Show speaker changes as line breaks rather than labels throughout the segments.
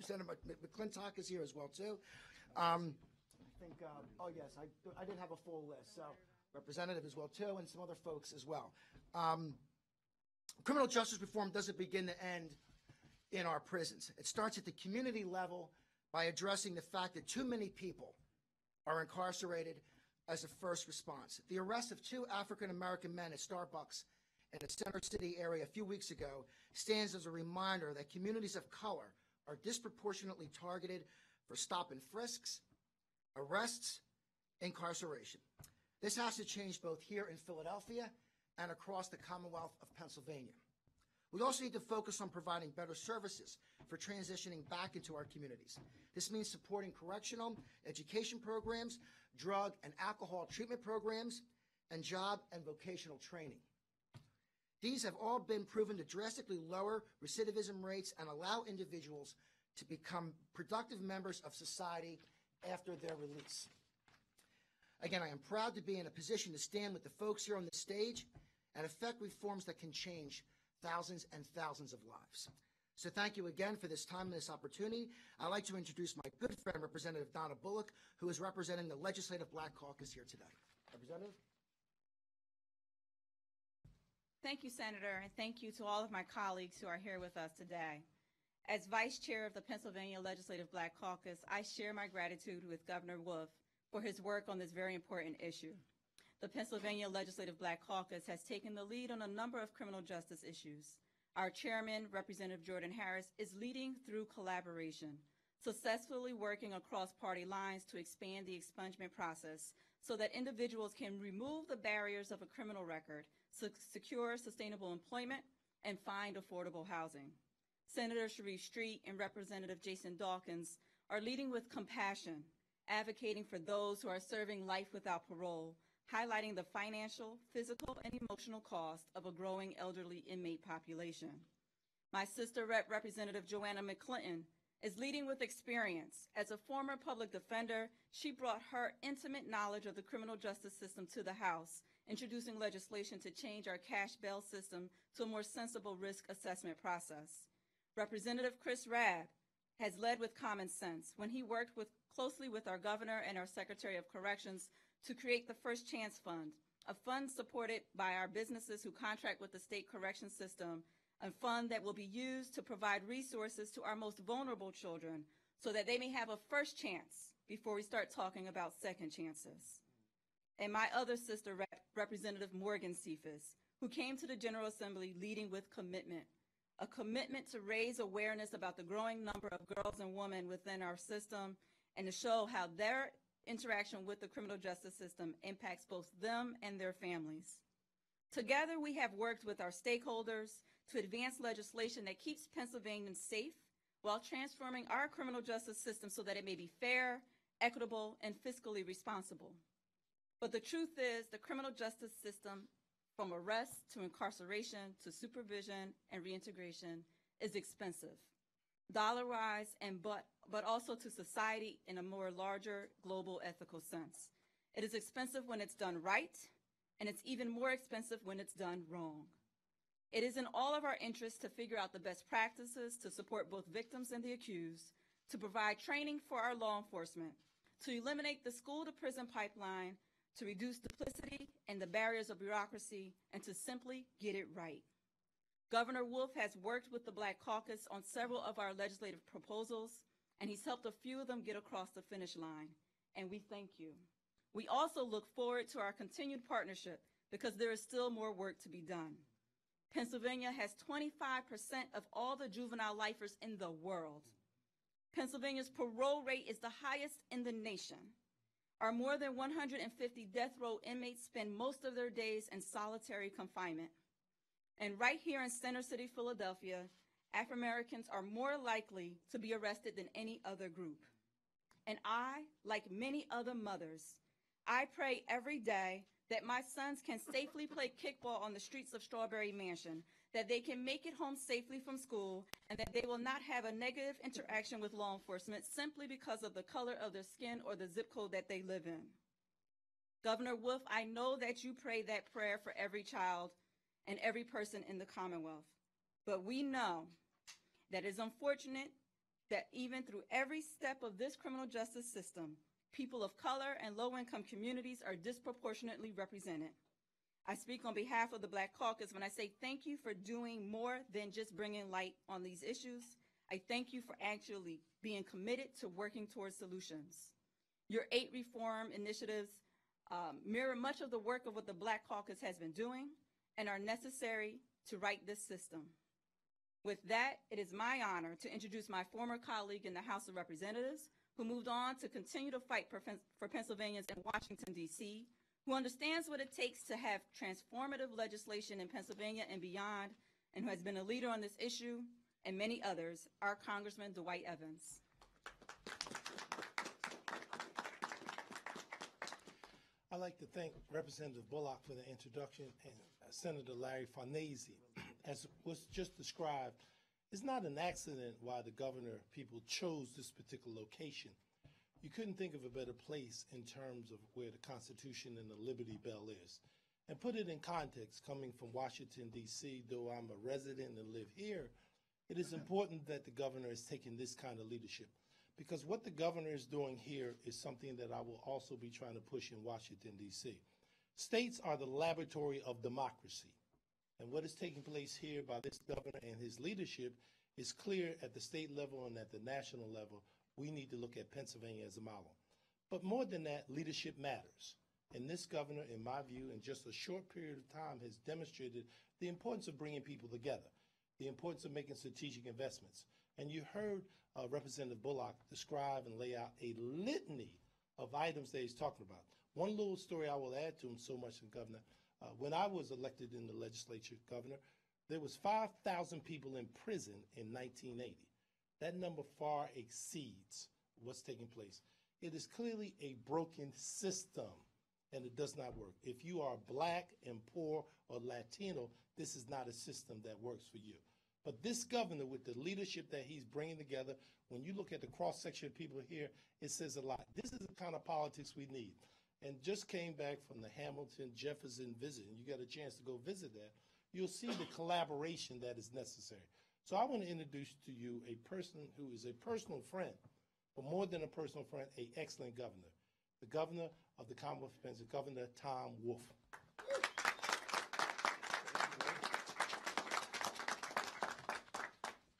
Representative McClintock is here as well, too. I think, oh, yes, I didn't have a full list. So Representative as well, too, and some other folks as well. Criminal justice reform doesn't begin to end in our prisons. It starts at the community level by addressing the fact that too many people are incarcerated as a first response. The arrest of 2 African-American men at Starbucks in the Center City area a few weeks ago stands as a reminder that communities of color are disproportionately targeted for stop and frisks, arrests, incarceration. This has to change both here in Philadelphia and across the Commonwealth of Pennsylvania. We also need to focus on providing better services for transitioning back into our communities. This means supporting correctional education programs, drug and alcohol treatment programs, and job and vocational training. These have all been proven to drastically lower recidivism rates and allow individuals to become productive members of society after their release. Again, I am proud to be in a position to stand with the folks here on this stage and effect reforms that can change thousands and thousands of lives. So thank you again for this time and this opportunity. I'd like to introduce my good friend, Representative Donna Bullock, who is representing the Legislative Black Caucus here today. Representative?
Thank you, Senator, and thank you to all of my colleagues who are here with us today. As Vice Chair of the Pennsylvania Legislative Black Caucus, I share my gratitude with Governor Wolf for his work on this very important issue. The Pennsylvania Legislative Black Caucus has taken the lead on a number of criminal justice issues. Our chairman, Representative Jordan Harris, is leading through collaboration, successfully working across party lines to expand the expungement process so that individuals can remove the barriers of a criminal record, secure sustainable employment, and find affordable housing. Senator Sharif Street and Representative Jason Dawkins are leading with compassion, advocating for those who are serving life without parole, highlighting the financial, physical, and emotional cost of a growing elderly inmate population. My sister Representative Joanna McClinton is leading with experience. As a former public defender, she brought her intimate knowledge of the criminal justice system to the House, introducing legislation to change our cash bail system to a more sensible risk assessment process. Representative Chris Rabb has led with common sense when he worked closely with our governor and our Secretary of Corrections to create the First Chance Fund, a fund supported by our businesses who contract with the state correction system, a fund that will be used to provide resources to our most vulnerable children so that they may have a first chance before we start talking about second chances. And my other sister, Representative Morgan Cephas, who came to the General Assembly leading with commitment, a commitment to raise awareness about the growing number of girls and women within our system and to show how their interaction with the criminal justice system impacts both them and their families. Together, we have worked with our stakeholders to advance legislation that keeps Pennsylvanians safe while transforming our criminal justice system so that it may be fair, equitable, and fiscally responsible. But the truth is, the criminal justice system, from arrest to incarceration to supervision and reintegration, is expensive, dollar-wise, but also to society in a more larger global ethical sense. It is expensive when it's done right, and it's even more expensive when it's done wrong. It is in all of our interests to figure out the best practices to support both victims and the accused, to provide training for our law enforcement, to eliminate the school-to-prison pipeline, to reduce duplicity and the barriers of bureaucracy, and to simply get it right. Governor Wolf has worked with the Black Caucus on several of our legislative proposals, and he's helped a few of them get across the finish line, and we thank you. We also look forward to our continued partnership because there is still more work to be done. Pennsylvania has 25% of all the juvenile lifers in the world. Pennsylvania's parole rate is the highest in the nation. Our more than 150 death row inmates spend most of their days in solitary confinement. And right here in Center City, Philadelphia, African Americans are more likely to be arrested than any other group. And I, like many other mothers, I pray every day that my sons can safely play kickball on the streets of Strawberry Mansion, that they can make it home safely from school, and that they will not have a negative interaction with law enforcement simply because of the color of their skin or the zip code that they live in. Governor Wolf, I know that you pray that prayer for every child and every person in the Commonwealth, but we know that it's unfortunate that even through every step of this criminal justice system, people of color and low-income communities are disproportionately represented. I speak on behalf of the Black Caucus when I say thank you for doing more than just bringing light on these issues. I thank you for actually being committed to working towards solutions. Your 8 reform initiatives mirror much of the work of what the Black Caucus has been doing and are necessary to right this system. With that, it is my honor to introduce my former colleague in the House of Representatives, who moved on to continue to fight for Pennsylvanians in Washington, D.C., who understands what it takes to have transformative legislation in Pennsylvania and beyond, and who has been a leader on this issue, and many others, our Congressman Dwight Evans.
I'd like to thank Representative Bullock for the introduction and Senator Larry Farnese. As was just described, it's not an accident why the governor people chose this particular location. You couldn't think of a better place in terms of where the Constitution and the Liberty Bell is. And put it in context, coming from Washington, D.C., though I'm a resident and live here, it is important that the governor is taking this kind of leadership. Because what the governor is doing here is something that I will also be trying to push in Washington, D.C. States are the laboratory of democracy. And what is taking place here by this governor and his leadership is clear at the state level and at the national level. We need to look at Pennsylvania as a model. But more than that, leadership matters. And this governor, in my view, in just a short period of time has demonstrated the importance of bringing people together, the importance of making strategic investments. And you heard Representative Bullock describe and lay out a litany of items that he's talking about. One little story I will add to him so much, Governor. When I was elected in the legislature, Governor, there was 5,000 people in prison in 1980. That number far exceeds what's taking place. It is clearly a broken system, and it does not work. If you are Black and poor or Latino, this is not a system that works for you. But this governor, with the leadership that he's bringing together, when you look at the cross-section of people here, it says a lot. This is the kind of politics we need. And just came back from the Hamilton Jefferson visit, and you got a chance to go visit that, you'll see the collaboration that is necessary. So I want to introduce to you a person who is a personal friend, but more than a personal friend, an excellent governor. The governor of the Commonwealth of Pennsylvania, Governor Tom Wolf.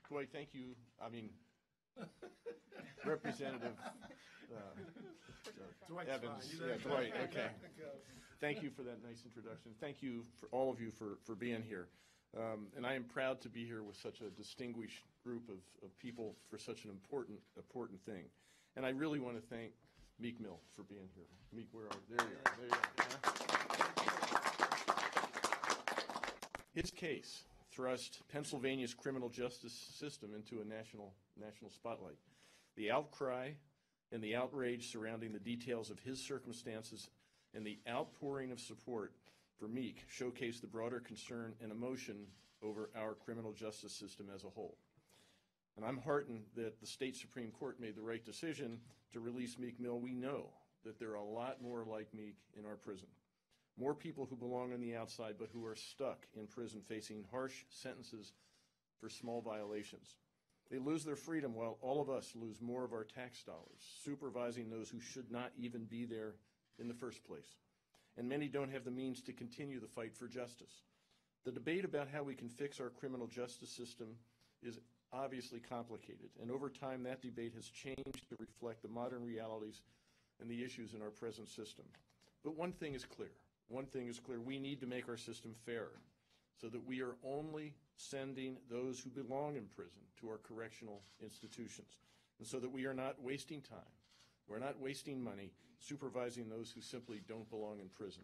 Dwight, thank you. I mean, Representative Evans. Yeah, Dwight, okay. Thank you for that nice introduction. Thank you, for all of you, for being here. And I am proud to be here with such a distinguished group of people for such an important thing. And I really want to thank Meek Mill for being here. Meek, where are you? There you are. There you are. His case thrust Pennsylvania's criminal justice system into a national spotlight. The outcry and the outrage surrounding the details of his circumstances and the outpouring of support for Meek showcased the broader concern and emotion over our criminal justice system as a whole. And I'm heartened that the state Supreme Court made the right decision to release Meek Mill. We know that there are a lot more like Meek in our prison. More people who belong on the outside but who are stuck in prison facing harsh sentences for small violations. They lose their freedom while all of us lose more of our tax dollars, supervising those who should not even be there in the first place. And many don't have the means to continue the fight for justice. The debate about how we can fix our criminal justice system is obviously complicated, and over time that debate has changed to reflect the modern realities and the issues in our present system. But one thing is clear. We need to make our system fairer so that we are only sending those who belong in prison to our correctional institutions, and so that we are not wasting time, we're not wasting money supervising those who simply don't belong in prison.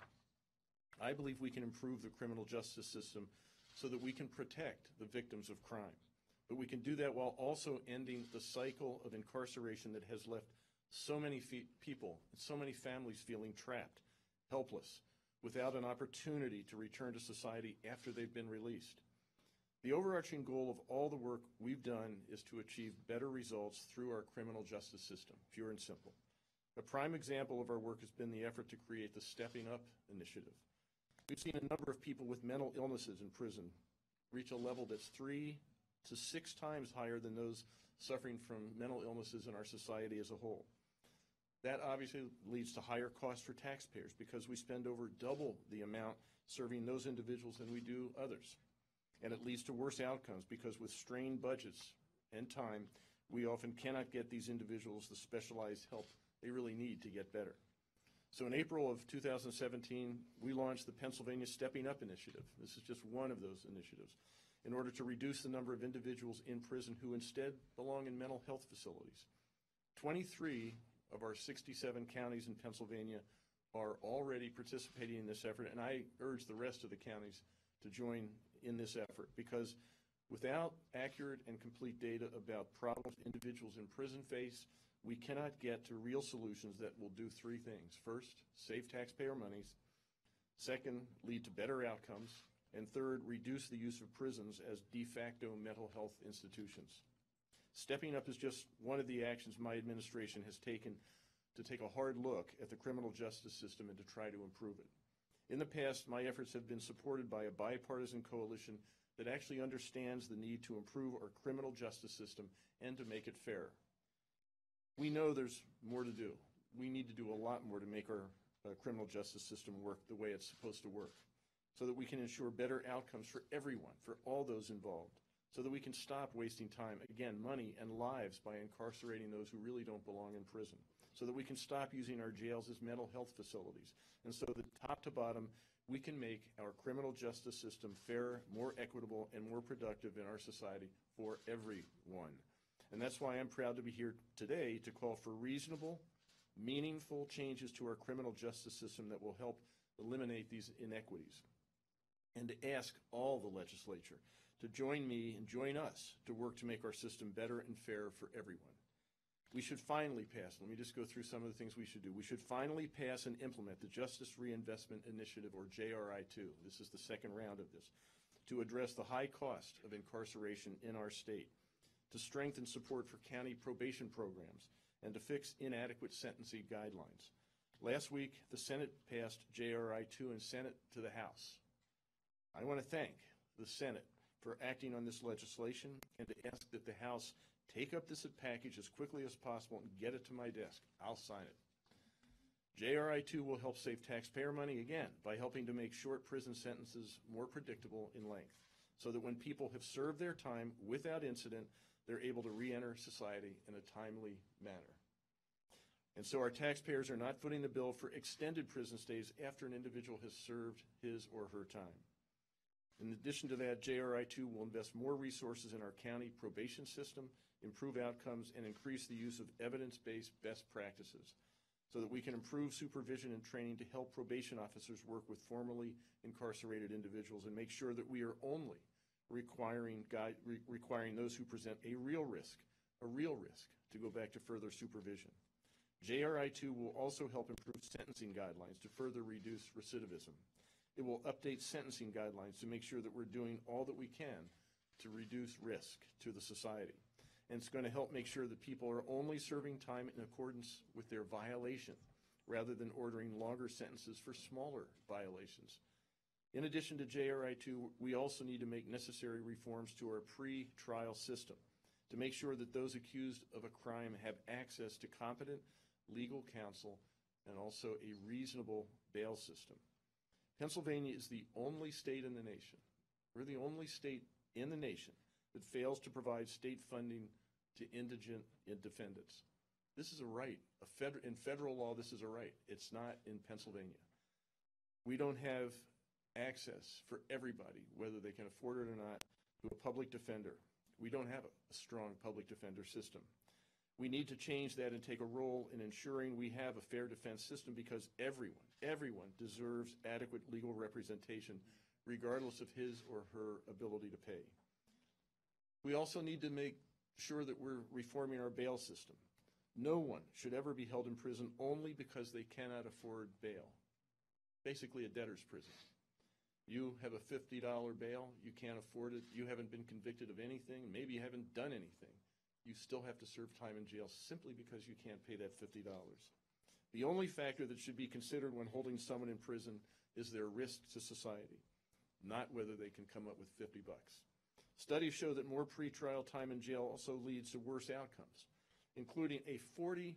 I believe we can improve the criminal justice system so that we can protect the victims of crime. But we can do that while also ending the cycle of incarceration that has left so many people and so many families feeling trapped, helpless, without an opportunity to return to society after they've been released. The overarching goal of all the work we've done is to achieve better results through our criminal justice system, pure and simple. A prime example of our work has been the effort to create the Stepping Up initiative. We've seen a number of people with mental illnesses in prison reach a level that's 3 to 6 times higher than those suffering from mental illnesses in our society as a whole. That obviously leads to higher costs for taxpayers because we spend over double the amount serving those individuals than we do others. And it leads to worse outcomes because with strained budgets and time, we often cannot get these individuals the specialized help they really need to get better. So in April of 2017, we launched the Pennsylvania Stepping Up Initiative. This is just one of those initiatives in order to reduce the number of individuals in prison who instead belong in mental health facilities. 23 of our 67 counties in Pennsylvania are already participating in this effort, and I urge the rest of the counties to join in this effort because without accurate and complete data about problems individuals in prison face, we cannot get to real solutions that will do 3 things. First, save taxpayer monies. Second, lead to better outcomes. And third, reduce the use of prisons as de facto mental health institutions. Stepping Up is just one of the actions my administration has taken to take a hard look at the criminal justice system and to try to improve it. In the past, my efforts have been supported by a bipartisan coalition that actually understands the need to improve our criminal justice system and to make it fair. We know there's more to do. We need to do a lot more to make our criminal justice system work the way it's supposed to work so that we can ensure better outcomes for everyone, for all those involved, so that we can stop wasting time, again, money and lives by incarcerating those who really don't belong in prison, so that we can stop using our jails as mental health facilities, and so that top to bottom, we can make our criminal justice system fairer, more equitable, and more productive in our society for everyone. And that's why I'm proud to be here today to call for reasonable, meaningful changes to our criminal justice system that will help eliminate these inequities. And to ask all the legislature to join me and join us to work to make our system better and fairer for everyone. We should finally pass, let me just go through some of the things we should do. We should finally pass and implement the Justice Reinvestment Initiative, or JRI-2. This is the second round of this, to address the high cost of incarceration in our state, to strengthen support for county probation programs, and to fix inadequate sentencing guidelines. Last week, the Senate passed JRI-2 and sent it to the House. I want to thank the Senate for acting on this legislation and to ask that the House take up this package as quickly as possible and get it to my desk. I'll sign it. JRI-2 will help save taxpayer money, again, by helping to make short prison sentences more predictable in length, so that when people have served their time without incident, they're able to re-enter society in a timely manner. And so our taxpayers are not footing the bill for extended prison stays after an individual has served his or her time. In addition to that, JRI-2 will invest more resources in our county probation system, improve outcomes, and increase the use of evidence-based best practices so that we can improve supervision and training to help probation officers work with formerly incarcerated individuals and make sure that we are only requiring those who present a real risk to go back to further supervision. JRI-2 will also help improve sentencing guidelines to further reduce recidivism. It will update sentencing guidelines to make sure that we're doing all that we can to reduce risk to the society. And it's going to help make sure that people are only serving time in accordance with their violation rather than ordering longer sentences for smaller violations. In addition to JRI-2, we also need to make necessary reforms to our pre-trial system to make sure that those accused of a crime have access to competent legal counsel and also a reasonable bail system. Pennsylvania is the only state in the nation, we're the only state in the nation that fails to provide state funding to indigent defendants. This is a right. In federal law, this is a right. It's not in Pennsylvania. We don't have access for everybody, whether they can afford it or not, to a public defender. We don't have a strong public defender system. We need to change that and take a role in ensuring we have a fair defense system because everyone deserves adequate legal representation regardless of his or her ability to pay. We also need to make sure that we're reforming our bail system. No one should ever be held in prison only because they cannot afford bail. Basically a debtor's prison. You have a $50 bail, you can't afford it, you haven't been convicted of anything, maybe you haven't done anything. You still have to serve time in jail simply because you can't pay that $50. The only factor that should be considered when holding someone in prison is their risk to society, not whether they can come up with $50. Studies show that more pretrial time in jail also leads to worse outcomes, including a 40%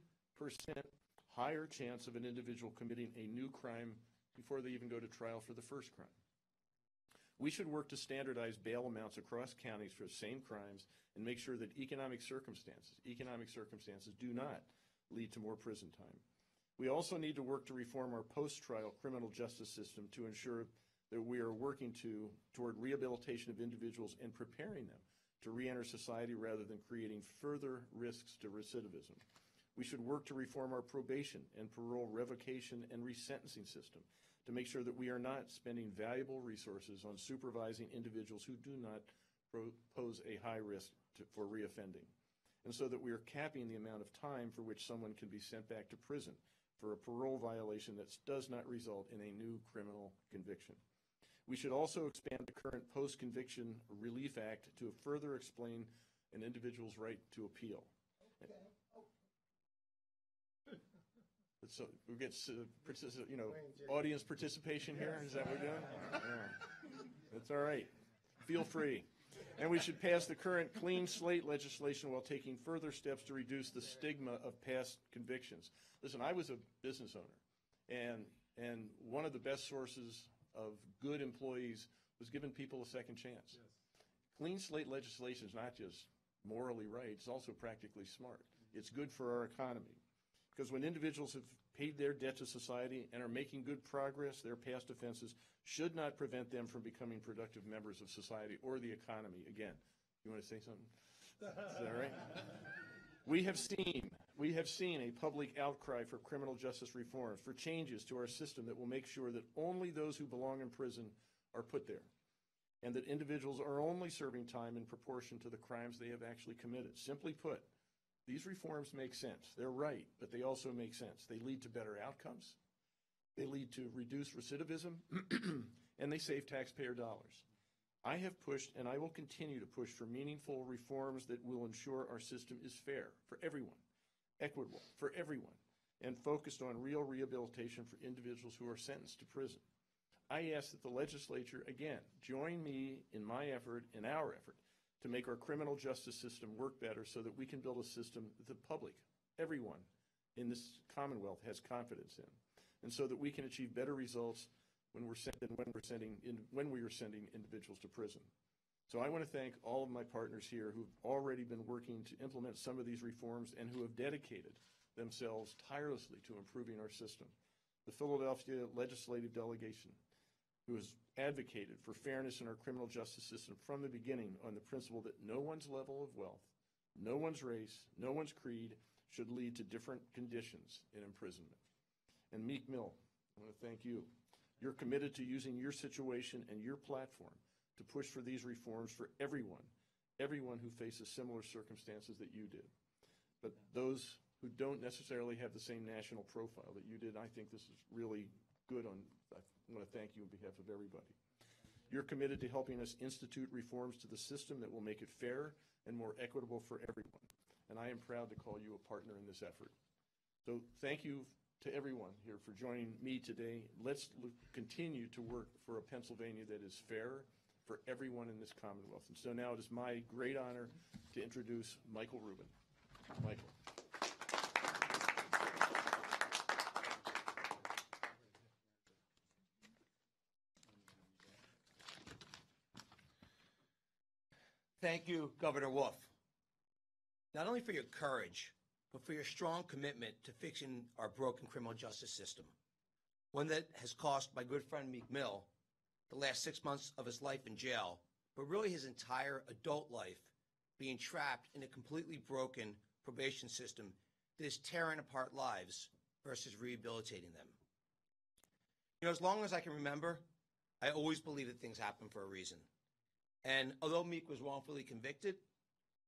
higher chance of an individual committing a new crime before they even go to trial for the first crime. We should work to standardize bail amounts across counties for the same crimes and make sure that economic circumstances do not lead to more prison time. We also need to work to reform our post-trial criminal justice system to ensure that we are working toward rehabilitation of individuals and preparing them to reenter society rather than creating further risks to recidivism. We should work to reform our probation and parole revocation and resentencing system to make sure that we are not spending valuable resources on supervising individuals who do not pose a high risk for reoffending, and so that we are capping the amount of time for which someone can be sent back to prison for a parole violation that does not result in a new criminal conviction. We should also expand the current Post-Conviction Relief Act to further explain an individual's right to appeal. So we get audience participation here. Is that what we're doing? Yeah. That's all right. Feel free. And we should pass the current clean slate legislation while taking further steps to reduce the stigma of past convictions. Listen, I was a business owner, and one of the best sources of good employees was giving people a second chance. Yes. Clean slate legislation is not just morally right, it's also practically smart. It's good for our economy. Because when individuals have paid their debt to society and are making good progress, their past offenses should not prevent them from becoming productive members of society or the economy. Again, you want to say something? Is that all right? We have seen a public outcry for criminal justice reforms, for changes to our system that will make sure that only those who belong in prison are put there, and that individuals are only serving time in proportion to the crimes they have actually committed. Simply put, these reforms make sense. They're right, but they also make sense. They lead to better outcomes. They lead to reduced recidivism, and they save taxpayer dollars. I have pushed, and I will continue to push for meaningful reforms that will ensure our system is fair for everyone, equitable for everyone, and focused on real rehabilitation for individuals who are sentenced to prison. I ask that the legislature, again, join me in my effort, in our effort, to make our criminal justice system work better so that we can build a system that the public, everyone in this Commonwealth has confidence in, and so that we can achieve better results when we are sending individuals to prison. So I want to thank all of my partners here who've already been working to implement some of these reforms and who have dedicated themselves tirelessly to improving our system. The Philadelphia legislative delegation, who has advocated for fairness in our criminal justice system from the beginning on the principle that no one's level of wealth, no one's race, no one's creed should lead to different conditions in imprisonment. And Meek Mill, I want to thank you. You're committed to using your situation and your platform to push for these reforms for everyone who faces similar circumstances that you did. But those who don't necessarily have the same national profile that you did, I think this is really good. I want to thank you on behalf of everybody. You're committed to helping us institute reforms to the system that will make it fair and more equitable for everyone. And I am proud to call you a partner in this effort. So thank you to everyone here for joining me today. Let's continue to work for a Pennsylvania that is fair for everyone in this Commonwealth. And so now it is my great honor to introduce Michael Rubin. Michael.
Thank you, Governor Wolf, not only for your courage, but for your strong commitment to fixing our broken criminal justice system, one that has cost my good friend Meek Mill the last 6 months of his life in jail, but really his entire adult life being trapped in a completely broken probation system that is tearing apart lives versus rehabilitating them. You know, as long as I can remember, I always believe that things happen for a reason. And although Meek was wrongfully convicted,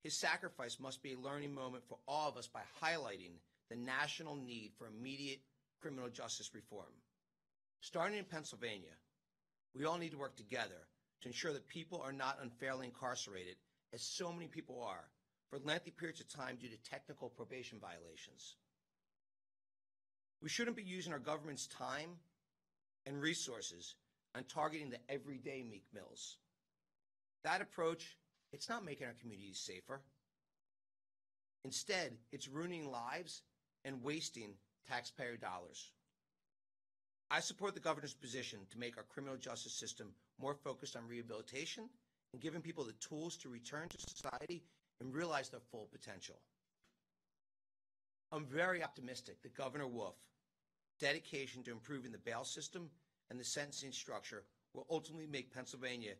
his sacrifice must be a learning moment for all of us by highlighting the national need for immediate criminal justice reform. Starting in Pennsylvania, we all need to work together to ensure that people are not unfairly incarcerated, as so many people are, for lengthy periods of time due to technical probation violations. We shouldn't be using our government's time and resources on targeting the everyday Meek Mills. That approach It's not making our communities safer. Instead, it's ruining lives and wasting taxpayer dollars. I support the governor's position to make our criminal justice system more focused on rehabilitation and giving people the tools to return to society and realize their full potential. I'm very optimistic that Governor Wolf's dedication to improving the bail system and the sentencing structure will ultimately make Pennsylvania's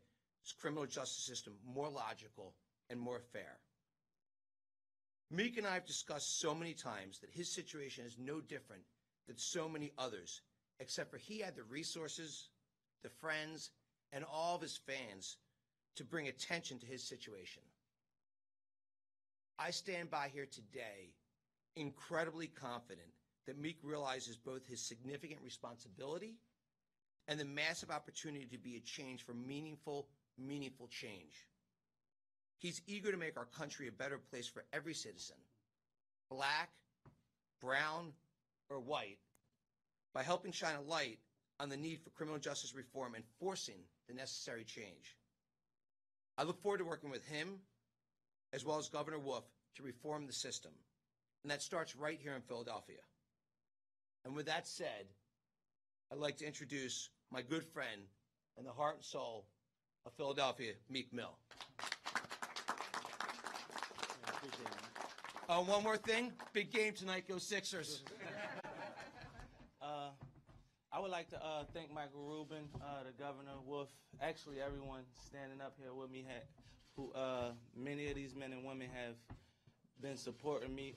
criminal justice system more logical and more fair. Meek and I have discussed so many times that his situation is no different than so many others, except for he had the resources, the friends, and all of his fans to bring attention to his situation. I stand by here today incredibly confident that Meek realizes both his significant responsibility and the massive opportunity to be a change for meaningful change. He's eager to make our country a better place for every citizen, black, brown, or white, by helping shine a light on the need for criminal justice reform and forcing the necessary change. I look forward to working with him, as well as Governor Wolf, to reform the system. And that starts right here in Philadelphia. And with that said, I'd like to introduce my good friend and the heart and soul of Philadelphia, Meek Mill. One more thing, big game tonight, go Sixers.
I would like to thank Michael Rubin, the governor, Wolf, actually everyone standing up here with me, who many of these men and women have been supporting me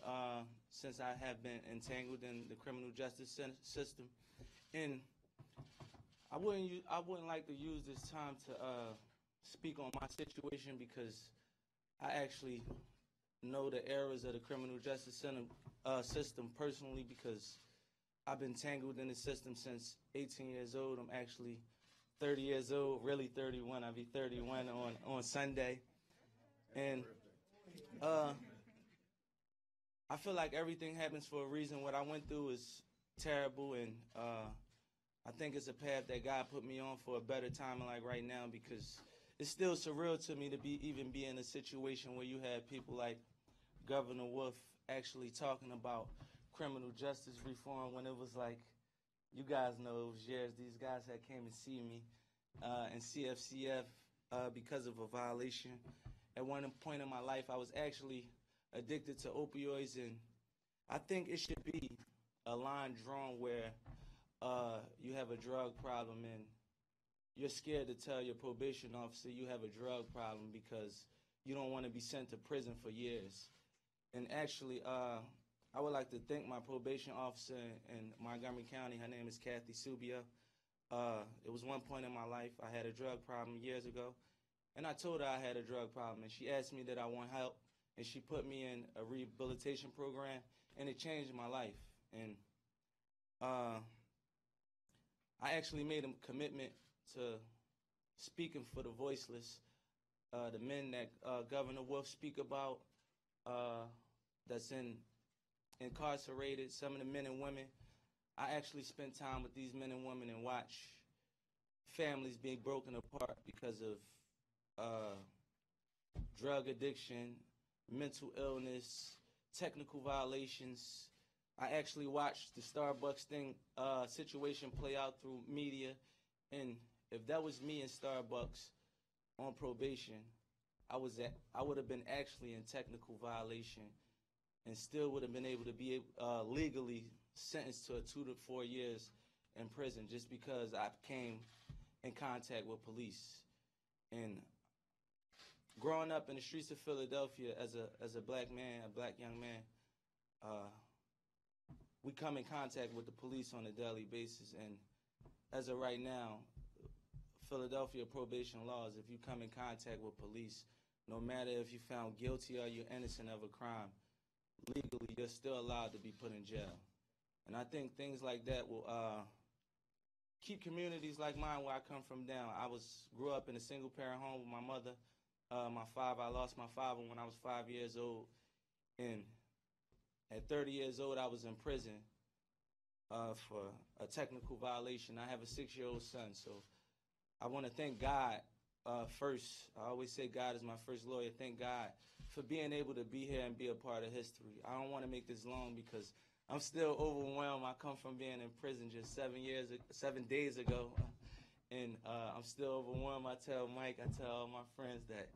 since I have been entangled in the criminal justice system. And I wouldn't like to use this time to speak on my situation, because I actually know the errors of the criminal justice system personally, because I've been tangled in the system since 18 years old. I'm actually 30 years old, really 31. I'll be 31 on Sunday. And I feel like everything happens for a reason. What I went through is terrible, and I think it's a path that God put me on for a better time like right now, because it's still surreal to me to even be in a situation where you have people like Governor Wolf actually talking about criminal justice reform, when it was like, you guys know, it was years these guys had came and see me in CFCF because of a violation. At one point in my life, I was actually addicted to opioids, and I think it should be a line drawn where you have a drug problem and you're scared to tell your probation officer you have a drug problem because you don't want to be sent to prison for years. And actually, I would like to thank my probation officer in Montgomery County. Her name is Kathy Subia. It was one point in my life I had a drug problem years ago, and I told her I had a drug problem, and she asked me that I want help, and she put me in a rehabilitation program, and it changed my life. And I actually made a commitment to speaking for the voiceless, the men that Governor Wolf speak about, that's incarcerated, some of the men and women. I actually spent time with these men and women and watch families being broken apart because of drug addiction, mental illness, technical violations. I actually watched the Starbucks situation play out through media, and if that was me in Starbucks on probation, I would have been actually in technical violation and still would have been able to be legally sentenced to 2 to 4 years in prison just because I came in contact with police. And growing up in the streets of Philadelphia as a black man, a black young man, we come in contact with the police on a daily basis. And as of right now, Philadelphia probation laws, if you come in contact with police, no matter if you're found guilty or you're innocent of a crime, legally you're still allowed to be put in jail. And I think things like that will keep communities like mine, where I come from, down. Grew up in a single parent home with my mother. I lost my father when I was 5 years old, and at 30 years old I was in prison for a technical violation. I have a 6-year-old son, so I want to thank God first. I always say God is my first lawyer. Thank God for being able to be here and be a part of history. I don't want to make this long because I'm still overwhelmed. I come from being in prison just 7 days ago, and I'm still overwhelmed. I tell Mike, I tell all my friends that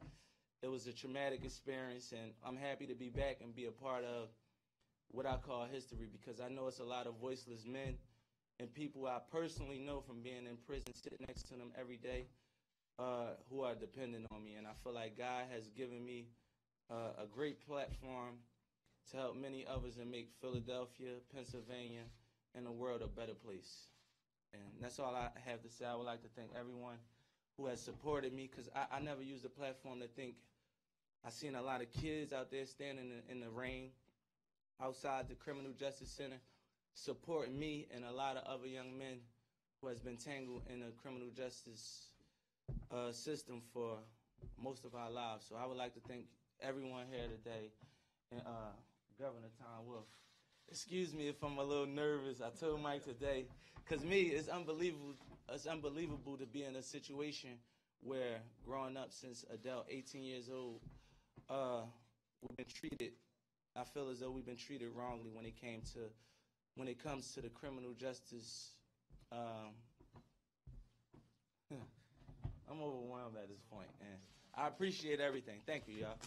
it was a traumatic experience, and I'm happy to be back and be a part of what I call history, because I know it's a lot of voiceless men and people I personally know from being in prison, sitting next to them every day, who are dependent on me. And I feel like God has given me a great platform to help many others and make Philadelphia, Pennsylvania, and the world a better place. And that's all I have to say. I would like to thank everyone who has supported me, because I never used the platform to think. I seen a lot of kids out there standing in the rain outside the Criminal Justice Center supporting me and a lot of other young men who has been tangled in the criminal justice system for most of our lives. So I would like to thank everyone here today, and Governor Tom Wolf. Excuse me if I'm a little nervous. I told Mike today, because me, it's unbelievable. It's unbelievable to be in a situation where, growing up since adult, 18 years old, we've been treated. I feel as though we've been treated wrongly when it comes to the criminal justice. I'm overwhelmed at this point, and I appreciate everything. Thank you, y'all.